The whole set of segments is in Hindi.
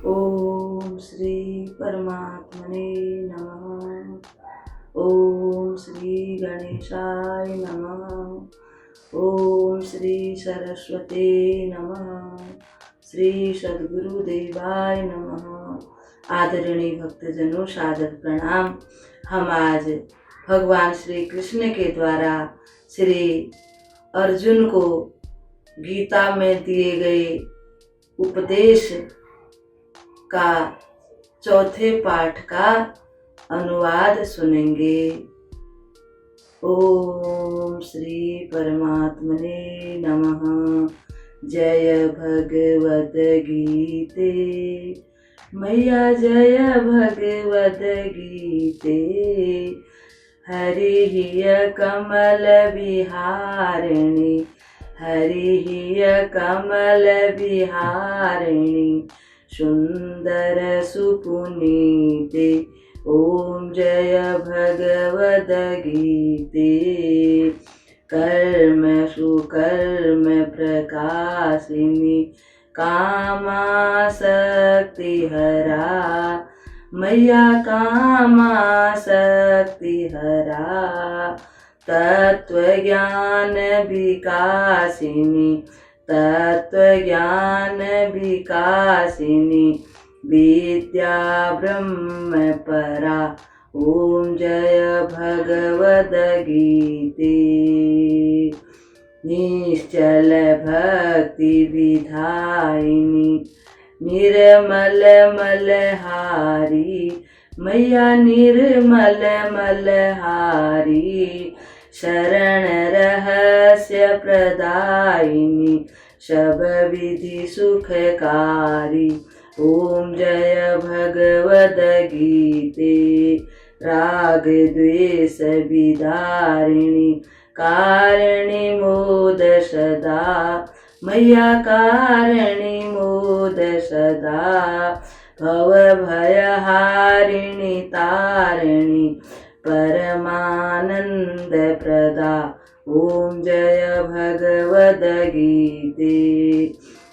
ओम श्री परमात्मने नमः। ओम श्री गणेशाय नमः। ओम श्री सरस्वते नमः। श्री सद्गुरुदेवाय नमः। आदरणीय भक्तजनों, सादर प्रणाम। हम आज भगवान श्री कृष्ण के द्वारा श्री अर्जुन को गीता में दिए गए उपदेश का चौथे पाठ का अनुवाद सुनेंगे। ओम श्री परमात्मने नमः। जय भगवद गीते मैया, जय भगवद गीते। हरि कमल विहारिणी, हरि कमल विहारिणी, सुंदर सुपुनीते। ओम जय भगवद गीते। कर्म सुकर्म प्रकाशिनी, कामासक्ति हरा मैया, कामासक्ति हरा। तत्वज्ञान विकासिनी, तत्वज्ञान विकासिनी, विद्या ब्रह्म परा। ओम जय भगवद गीते। निश्चल भक्ति विधायिनी, निर्मल मलहारी मैया, निर्मल मलहारी। शरण रहस्य प्रदायिनी, सब विधि सुखकारी। ओम जय भगवद गीते। राग द्वेष विदारिणी, कारिणी मोद सदा मैया, कारिणी मोद सदा। भव भयहारिणी तारिणी, परमानंद प्रदा। ओम जय भगवद गीते।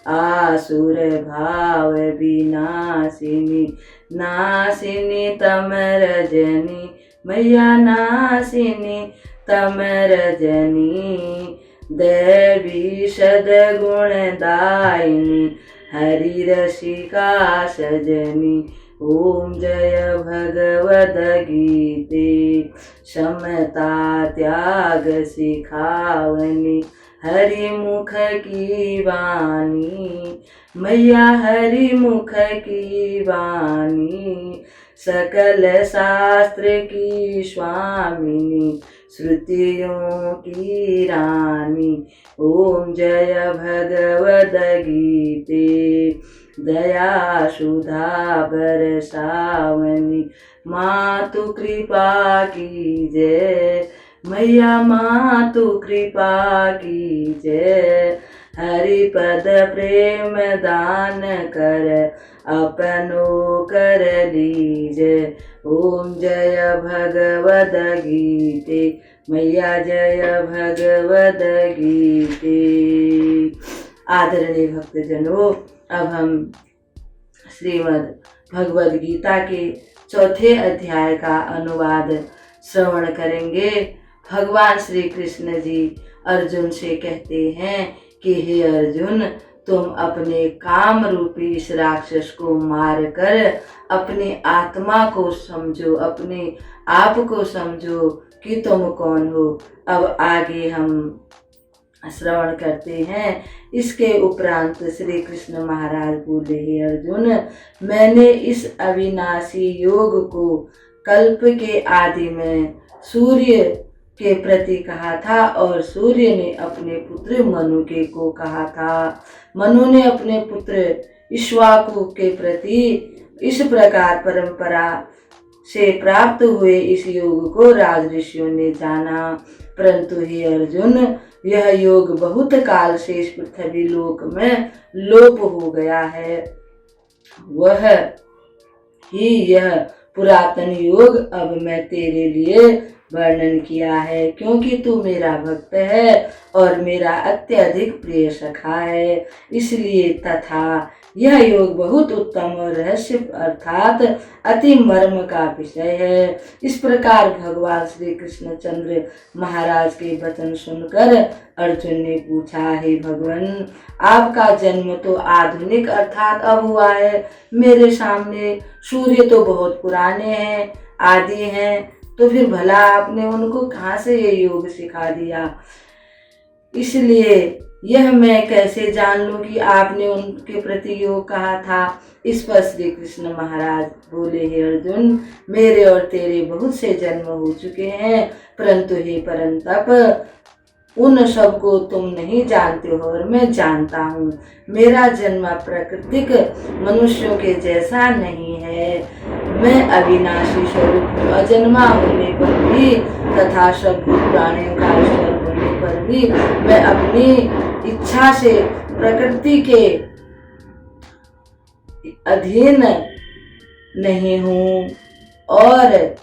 आसुर भाव विनाशिनी, नाशिनी तम रजनी मैया, नाशिनी तम रजनी। देवी सद्गुण दायिनी, हरि रसिका सजनी। ओम जय भगवद गीते। समता त्याग सिखावनी, हरि मुख की वाणी मैया, हरि मुख की वाणी। सकल शास्त्र की स्वामिनी, श्रुतियों की रानी। ओम जय भगवद गीते। दया सुधा बरसावनी, मातु कृपा कीजय मैया, मातु कृपा कीजय। हरि पद प्रेम दान कर, अपनो कर लीजय। ओम जय भगवद गीते मैया, जय भगवद गीते। आदरणीय भक्तजनों, अब हम श्रीमद् भगवद गीता के चौथे अध्याय का अनुवाद श्रवण करेंगे। भगवान श्री कृष्ण जी अर्जुन से कहते हैं कि हे अर्जुन, तुम अपने काम रूपी इस राक्षस को मार कर अपनी आत्मा को समझो, अपने आप को समझो कि तुम कौन हो। अब आगे हम श्रवण करते हैं। इसके उपरांत श्री कृष्ण महाराज बोले, हे अर्जुन, मैंने इस अविनाशी योग को कल्प के आदि में सूर्य के प्रति कहा था, और सूर्य ने अपने पुत्र मनु के को कहा था। मनु ने अपने पुत्र इक्ष्वाकु के प्रति इस प्रकार परंपरा से प्राप्त हुए इस योग को राज ऋषियों ने जाना। परंतु हे अर्जुन, यह योग बहुत काल से इस पृथ्वी लोक में लोप हो गया है। वह ही यह पुरातन योग अब मैं तेरे लिए वर्णन किया है, क्योंकि तू मेरा भक्त है और मेरा अत्यधिक प्रिय सखा है। इसलिए तथा यह योग बहुत उत्तम और रहस्य अर्थात अति मर्म का विषय है। इस प्रकार भगवान श्री कृष्णचंद्र महाराज के वचन सुनकर अर्जुन ने पूछा, हे भगवान, आपका जन्म तो आधुनिक अर्थात अब हुआ है। मेरे सामने सूर्य तो बहुत पुराने हैं, आदि हैं, तो फिर भला आपने उनको कहाँ से ये योग सिखा दिया? इसलिए यह मैं कैसे जान लूं कि आपने उनके प्रति योग कहा था? इस पर श्री कृष्ण महाराज बोले, हे अर्जुन, मेरे और तेरे बहुत से जन्म हो चुके हैं, परंतु हे परंतप, उन सब को तुम नहीं जानते हो और मैं जानता हूँ। मेरा जन्म प्राकृतिक मनुष्यों के जैसा नहीं है। मैं अविनाशी स्वरूप हूँ, अजन्मा होने पर भी तथा सब प्राणियों का ईश्वर होने पर भी मैं अपनी इच्छा से प्रकृति के अधीन नहीं हूँ और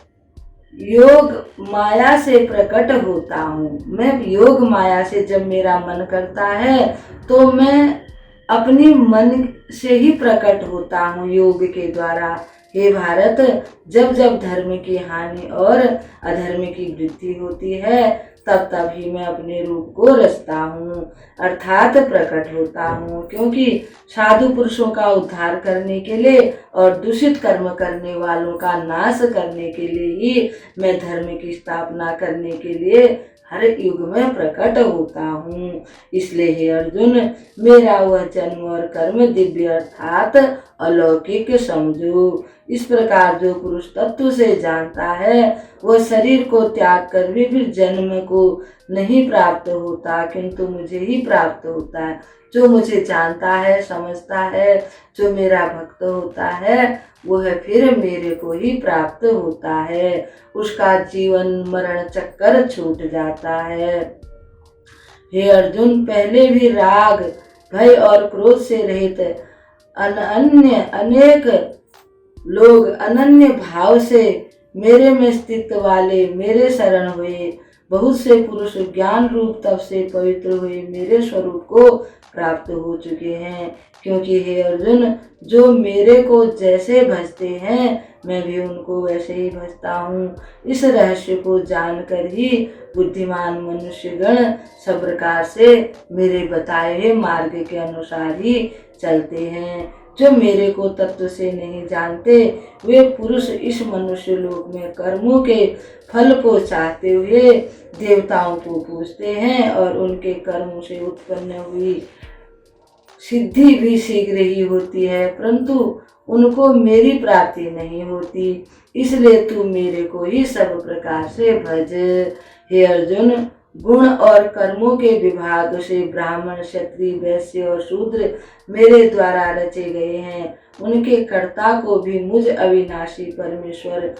योग माया से प्रकट होता हूँ। मैं योग माया से जब मेरा मन करता है तो मैं अपनी मन से ही प्रकट होता हूँ योग के द्वारा। हे भारत, जब जब धर्म की हानि और अधर्म की वृद्धि होती है तब तब ही मैं अपने रूप को रचता हूँ अर्थात प्रकट होता हूँ, क्योंकि साधु पुरुषों का उद्धार करने के लिए और दूषित कर्म करने वालों का नाश करने के लिए ही मैं धर्म की स्थापना करने के लिए हर युग में प्रकट होता हूँ। इसलिए हे अर्जुन, मेरा वह जन्म और कर्म दिव्य अर्थात अलौकिक समझो। इस प्रकार जो पुरुष तत्व से जानता है वह शरीर को त्याग कर भी फिर जन्म को नहीं प्राप्त होता, किंतु मुझे ही प्राप्त होता है। जो मुझे जानता है, समझता है, जो मेरा भक्त होता है, वह फिर मेरे को ही प्राप्त होता है। उसका जीवन मरण चक्कर छूट जाता है। हे अर्जुन, पहले भी राग, भय और क्रोध से रहित अन्य अनेक लोग अनन्य भाव से मेरे में स्थित वाले मेरे शरण हुए। बहुत से पुरुष ज्ञान रूप तप से पवित्र हुए मेरे स्वरूप को प्राप्त हो चुके हैं, क्योंकि हे अर्जुन, जो मेरे को जैसे भजते हैं मैं भी उनको वैसे ही भजता हूँ। इस रहस्य को जानकर ही बुद्धिमान मनुष्यगण सब प्रकार से मेरे बताए हुए मार्ग के अनुसार ही चलते हैं। जो मेरे को तत्व से नहीं जानते वे पुरुष इस मनुष्य लोक में कर्मों के फल को चाहते हुए देवताओं को पूजते हैं और उनके कर्मों से उत्पन्न हुई सिद्धि भी शीघ्र ही होती है, परंतु उनको मेरी प्राप्ति नहीं होती। इसलिए तू मेरे को ही सब प्रकार से भज। हे अर्जुन, गुण और कर्मों के विभाग से ब्राह्मण, क्षत्रिय, वैश्य और शूद्र मेरे द्वारा रचे गए हैं। उनके कर्ता को भी मुझ अविनाशी परमेश्वर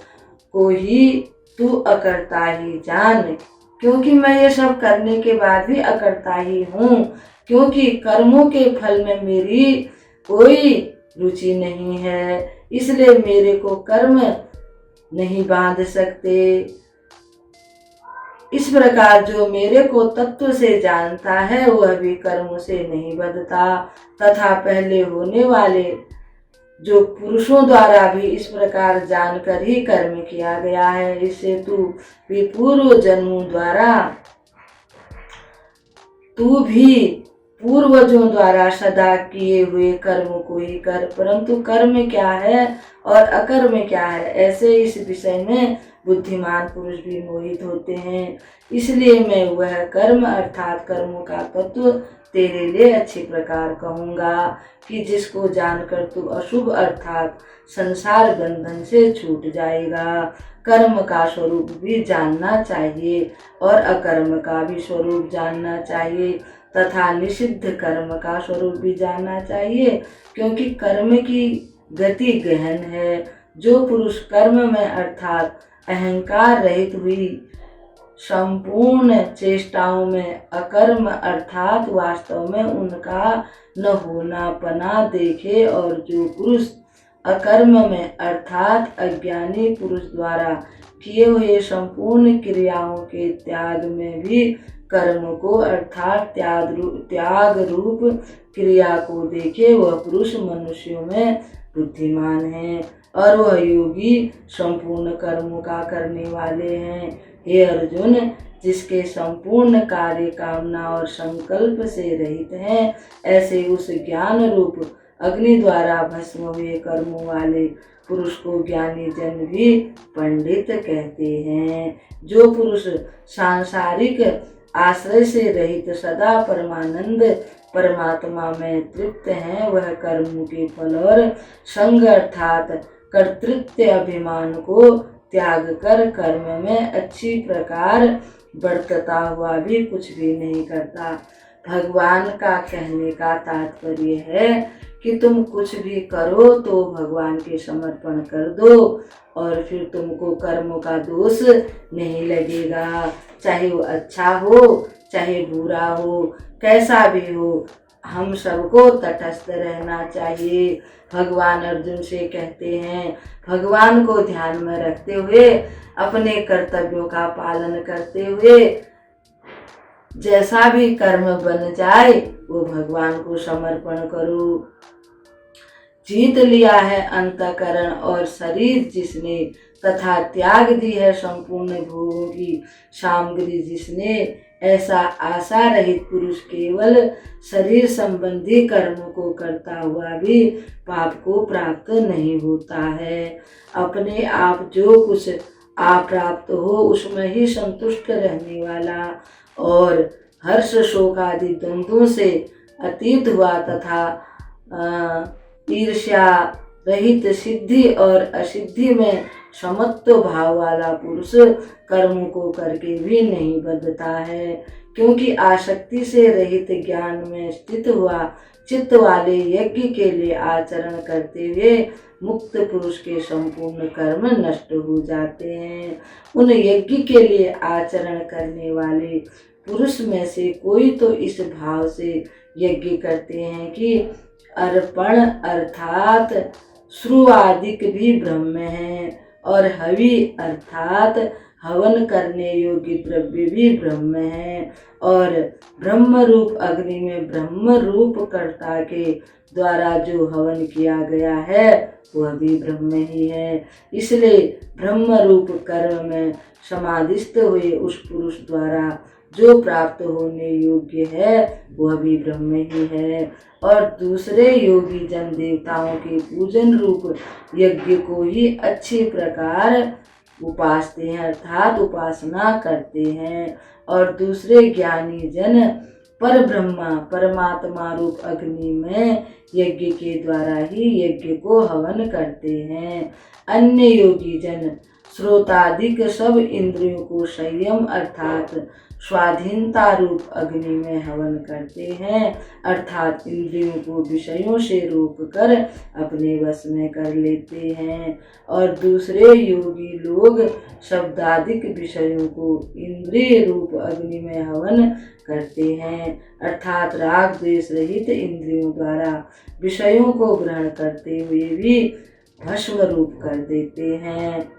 को ही तू अकर्ता ही जान, क्योंकि मैं ये सब करने के बाद भी अकर्ता ही हूँ, क्योंकि कर्मों के फल में मेरी कोई रुचि नहीं है। इसलिए मेरे को कर्म नहीं बांध सकते। इस प्रकार जो मेरे को तत्व से जानता है वह भी कर्मों से नहीं बंधता, तथा पहले होने वाले जो पुरुषों द्वारा भी इस प्रकार जानकर ही कर्म किया गया है। इससे तू भी पूर्व जन्मों द्वारा तू भी पूर्वजों द्वारा सदा किए हुए कर्म को ही कर, परंतु कर्म क्या है और अकर्म क्या है, ऐसे इस विषय में बुद्धिमान पुरुष भी मोहित होते हैं। इसलिए मैं वह कर्म अर्थात कर्मों का तत्व तेरे लिए अच्छी प्रकार कहूँगा कि जिसको जानकर तू अशुभ अर्थात संसार बंधन से छूट जाएगा। कर्म का स्वरूप भी जानना चाहिए और अकर्म का भी स्वरूप जानना चाहिए तथा निषिद्ध कर्म का स्वरूप भी जानना चाहिए, क्योंकि कर्म की गति गहन है। जो पुरुष कर्म में अर्थात अहंकार रहित हुई संपूर्ण चेष्टाओं में अकर्म अर्थात वास्तव में उनका न होना पना देखे और जो पुरुष अकर्म में अर्थात अज्ञानी पुरुष द्वारा किए हुए संपूर्ण क्रियाओं के त्याग में भी कर्म को अर्थात त्याग रूप क्रिया को देखे वह पुरुष मनुष्यों में बुद्धिमान है और वह योगी संपूर्ण कर्मों का करने वाले हैं। हे अर्जुन, जिसके संपूर्ण कार्य कामना और संकल्प से रहित हैं, ऐसे उस ज्ञान रूप अग्नि द्वारा भस्म हुए कर्मों वाले पुरुष को ज्ञानी जन भी पंडित कहते हैं। जो पुरुष सांसारिक आश्रय से रहित सदा परमानंद परमात्मा में तृप्त हैं, वह कर्म के फल और संग अर्थात कर्तृत्व अभिमान को त्याग कर कर्म में अच्छी प्रकार बरतता हुआ भी कुछ भी नहीं करता। भगवान का कहने का तात्पर्य है कि तुम कुछ भी करो तो भगवान के समर्पण कर दो और फिर तुमको कर्मों का दोष नहीं लगेगा, चाहे वो अच्छा हो चाहे बुरा हो, कैसा भी हो, हम सबको तटस्थ रहना चाहिए। भगवान अर्जुन से कहते हैं, भगवान को ध्यान में रखते हुए अपने कर्तव्यों का पालन करते हुए जैसा भी कर्म बन जाए वो भगवान को समर्पण करो। जीत लिया है अंतःकरण और शरीर जिसने तथा त्याग दी है संपूर्ण भोगों की सामग्री जिसने, ऐसा आशा रहित पुरुष केवल शरीर संबंधी कर्मों को करता हुआ भी पाप को प्राप्त नहीं होता है। अपने आप जो कुछ अप्राप्त हो उसमें ही संतुष्ट रहने वाला और हर्ष शोक आदि द्वंद्वों से अतीत हुआ तथा ईर्ष्या रहित सिद्धि और असिद्धि में समत्व भाव वाला पुरुष कर्मों को करके भी नहीं बंधता है, क्योंकि आसक्ति से रहित ज्ञान में स्थित हुआ चित्त वाले यज्ञ के लिए आचरण करते हुए मुक्त पुरुष के संपूर्ण कर्म नष्ट हो जाते हैं। उन यज्ञ के लिए आचरण करने वाले पुरुष में से कोई तो इस भाव से यज्ञ करते हैं कि अर्पण अर्थात श्रुवादिक भी ब्रह्म है और हवि अर्थात हवन करने योग्य द्रव्य भी ब्रह्म है और ब्रह्म रूप अग्नि में ब्रह्म रूप कर्ता के द्वारा जो हवन किया गया है वह भी ब्रह्म ही है। इसलिए ब्रह्म रूप कर्म में समाधिस्थ हुए उस पुरुष द्वारा जो प्राप्त होने योग्य है वह भी ब्रह्म ही है और दूसरे योगी जन देवताओं के पूजन रूप यज्ञ को ही अच्छी प्रकार उपासते हैं अर्थात उपासना करते हैं और दूसरे ज्ञानी जन पर ब्रह्मा परमात्मा रूप अग्नि में यज्ञ के द्वारा ही यज्ञ को हवन करते हैं। अन्य योगी जन श्रोतादिक सब इंद्रियों को संयम अर्थात स्वाधीनता रूप अग्नि में हवन करते हैं अर्थात इंद्रियों को विषयों से रोक कर अपने वश में कर लेते हैं और दूसरे योगी लोग शब्दादिक विषयों को इंद्रिय रूप अग्नि में हवन करते हैं अर्थात राग द्वेष रहित इंद्रियों द्वारा विषयों को ग्रहण करते हुए भी भस्म रूप कर देते हैं।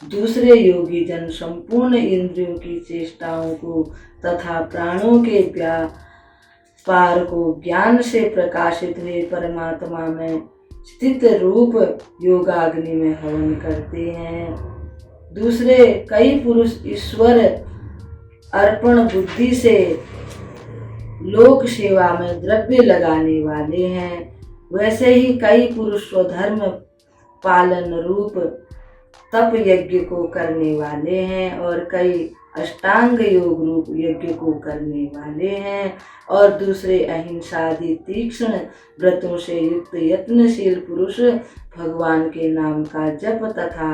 दूसरे योगी जन संपूर्ण इंद्रियों की चेष्टाओं को तथा प्राणों के व्यापार को ज्ञान से प्रकाशित हुए परमात्मा में स्थित रूप योगाग्नि में हवन करते हैं। दूसरे कई पुरुष ईश्वर अर्पण बुद्धि से लोक सेवा में द्रव्य लगाने वाले हैं, वैसे ही कई पुरुष स्वधर्म पालन रूप तप यज्ञ को करने वाले हैं और कई अष्टांग योग रूप यज्ञ को करने वाले हैं और दूसरे अहिंसादि तीक्ष्ण व्रतों से युक्त यत्नशील पुरुष भगवान के नाम का जप तथा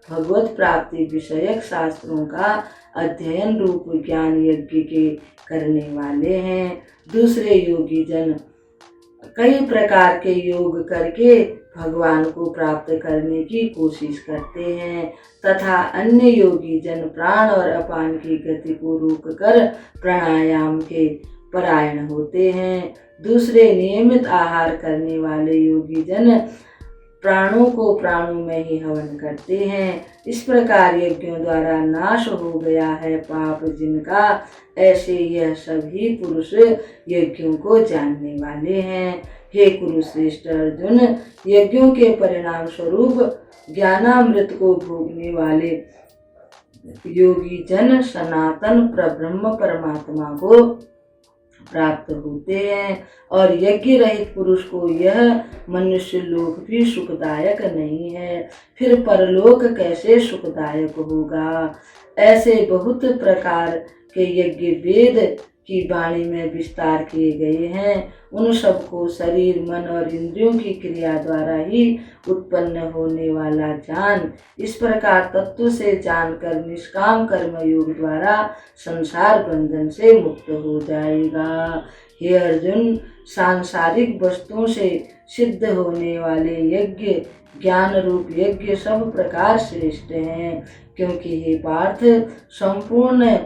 भगवत प्राप्ति विषयक शास्त्रों का अध्ययन रूप ज्ञान यज्ञ के करने वाले हैं। दूसरे योगी जन कई प्रकार के योग करके भगवान को प्राप्त करने की कोशिश करते हैं तथा अन्य योगी जन प्राण और अपान की गति को रोककर प्राणायाम के परायण होते हैं। दूसरे नियमित आहार करने वाले योगी जन प्राणों को प्राणों में ही हवन करते हैं। इस प्रकार यज्ञों द्वारा नाश हो गया है पाप जिनका, ऐसे यह सभी पुरुष यज्ञों को जानने वाले हैं। हे कुरुश्रेष्ठ अर्जुन, यज्ञों के परिणाम स्वरूप ज्ञानामृत को भोगने वाले योगी जन सनातन प्रब्रह्म परमात्मा को प्राप्त होते हैं, और यज्ञ रहित पुरुष को यह मनुष्य लोक भी सुखदायक नहीं है, फिर परलोक कैसे सुखदायक होगा। ऐसे बहुत प्रकार के यज्ञ वेद की वाणी में विस्तार किए गए हैं। उन सबको शरीर मन और इंद्रियों की क्रिया द्वारा ही उत्पन्न होने वाला जान, इस प्रकार तत्व से जानकर निष्काम कर्म योग द्वारा संसार बंधन से मुक्त हो जाएगा। हे अर्जुन, सांसारिक वस्तुओं से सिद्ध होने वाले यज्ञ ज्ञान रूप यज्ञ सब प्रकार श्रेष्ठ हैं, क्योंकि हे पार्थ, संपूर्ण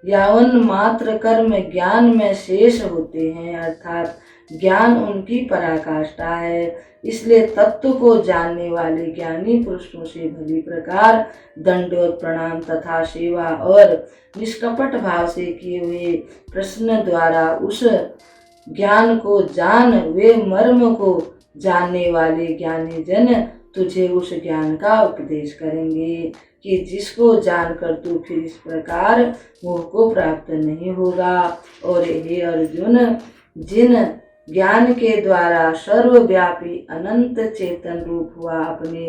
यावन मात्र कर्म ज्ञान में शेष होते हैं, अर्थात ज्ञान उनकी पराकाष्ठा है। इसलिए तत्व को जानने वाले ज्ञानी पुरुषों से भली प्रकार दंडोत प्रणाम तथा सेवा और निष्कपट भाव से किए हुए प्रश्न द्वारा उस ज्ञान को जान, वे मर्म को जानने वाले ज्ञानी जन तुझे उस ज्ञान का उपदेश करेंगे कि जिसको जानकर तू फिर इस प्रकार मोह को प्राप्त नहीं होगा। और हे अर्जुन, जिन ज्ञान के द्वारा सर्वव्यापी अनंत चेतन रूप हुआ अपने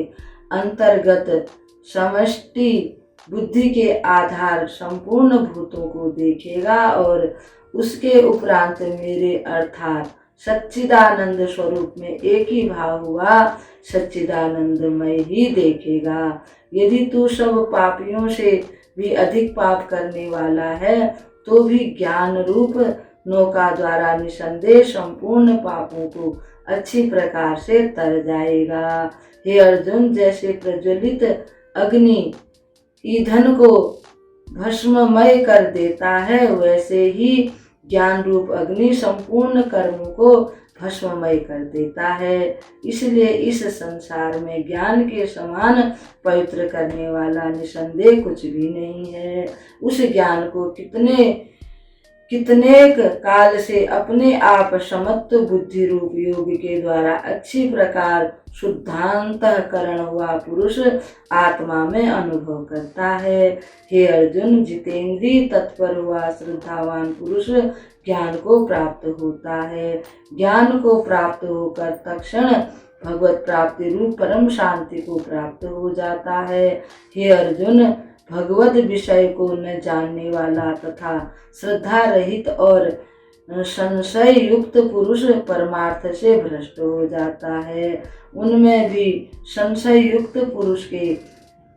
अंतर्गत समष्टि बुद्धि के आधार संपूर्ण भूतों को देखेगा और उसके उपरांत मेरे अर्थात सच्चिदानंद स्वरूप में एक ही भाव हुआ सच्चिदानंदमय ही देखेगा। यदि तू सब पापियों से भी अधिक पाप करने वाला है तो भी ज्ञान रूप नौका द्वारा निसंदेह संपूर्ण पापों को अच्छी प्रकार से तर जाएगा। हे अर्जुन, जैसे प्रज्वलित अग्नि ईंधन को भस्ममय कर देता है, वैसे ही ज्ञान रूप अग्नि संपूर्ण कर्म को भस्ममय कर देता है। इसलिए इस संसार में ज्ञान के समान पवित्र करने वाला निसंदेह कुछ भी नहीं है। उस ज्ञान को कितने काल से अपने आप समत्व बुद्धि रूप योग के द्वारा अच्छी प्रकार शुद्धांतःकरण हुआ पुरुष आत्मा में अनुभव करता है। हे अर्जुन, जितेंद्रिय तत्पर हुआ श्रद्धावान पुरुष ज्ञान को प्राप्त होता है। ज्ञान को प्राप्त होकर तत्क्षण भगवत प्राप्ति रूप परम शांति को प्राप्त हो जाता है। हे अर्जुन, भगवत विषय को न जानने वाला तथा श्रद्धा रहित और संशय युक्त पुरुष परमार्थ से भ्रष्ट हो जाता है। उनमें भी संशय युक्त पुरुष के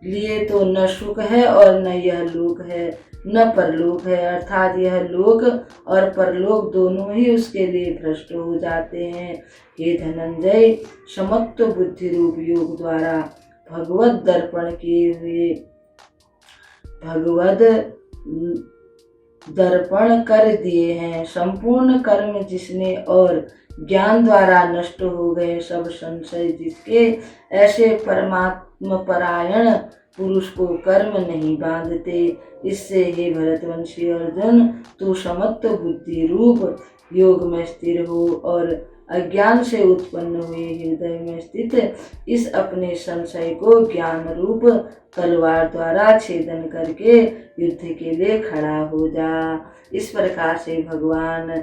लिए तो न सुख है और न यह लोक है न परलोक है, अर्थात यह लोक और परलोक दोनों ही उसके लिए भ्रष्ट हो जाते हैं। हे धनंजय, समत्व बुद्धि रूप योग द्वारा भगवत दर्पण किए हुए भगवद दर्पण कर दिए हैं। संपूर्ण कर्म जिसने और ज्ञान द्वारा नष्ट हो गए सब संशय जिसके, ऐसे परमात्म परायण पुरुष को कर्म नहीं बांधते। इससे हे भरतवंशी अर्जुन, तू समत्व बुद्धि रूप योग में स्थिर हो और अज्ञान से उत्पन्न हुए हृदय में स्थित इस अपने संशय को ज्ञान रूप तलवार द्वारा छेदन करके युद्ध के लिए खड़ा हो जा। इस प्रकार से भगवान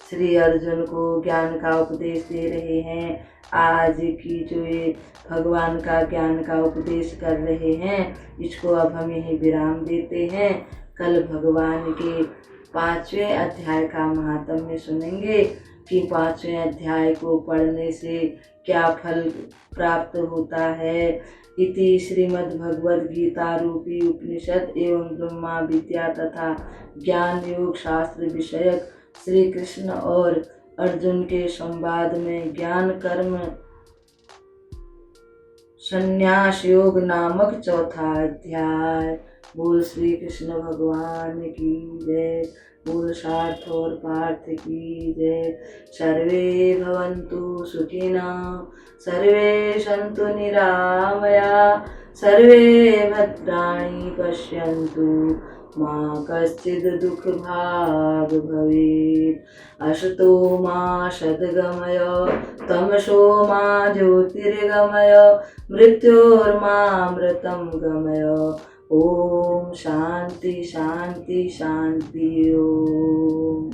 श्री अर्जुन को ज्ञान का उपदेश दे रहे हैं। आज की जो ये भगवान का ज्ञान का उपदेश कर रहे हैं, इसको अब हम यही विराम देते हैं। कल भगवान के 5वें अध्याय का महात्म्य सुनेंगे कि 5वें अध्याय को पढ़ने से क्या फल प्राप्त होता है। इति श्रीमद् भगवद गीता रूपी उपनिषद एवं ब्रह्मा विद्या तथा ज्ञान योग शास्त्र विषयक श्री कृष्ण और अर्जुन के संवाद में ज्ञान कर्म संन्यास योग नामक चौथा अध्याय। बोल श्री कृष्ण भगवान की जय। पुरुषार्थ और पार्थ की जय। सर्वे भवन्तु सुखिनः, सर्वे सन्तु निरामया, सर्वे भद्राणि पश्यन्तु, मा कश्चित् दुःखभाग् भवेत्। असतो मा सद्गमय, तमसो मा ज्योतिर्गमय, मृत्योर्मामृतं गमय। ओम शांति शांति शांति ओम।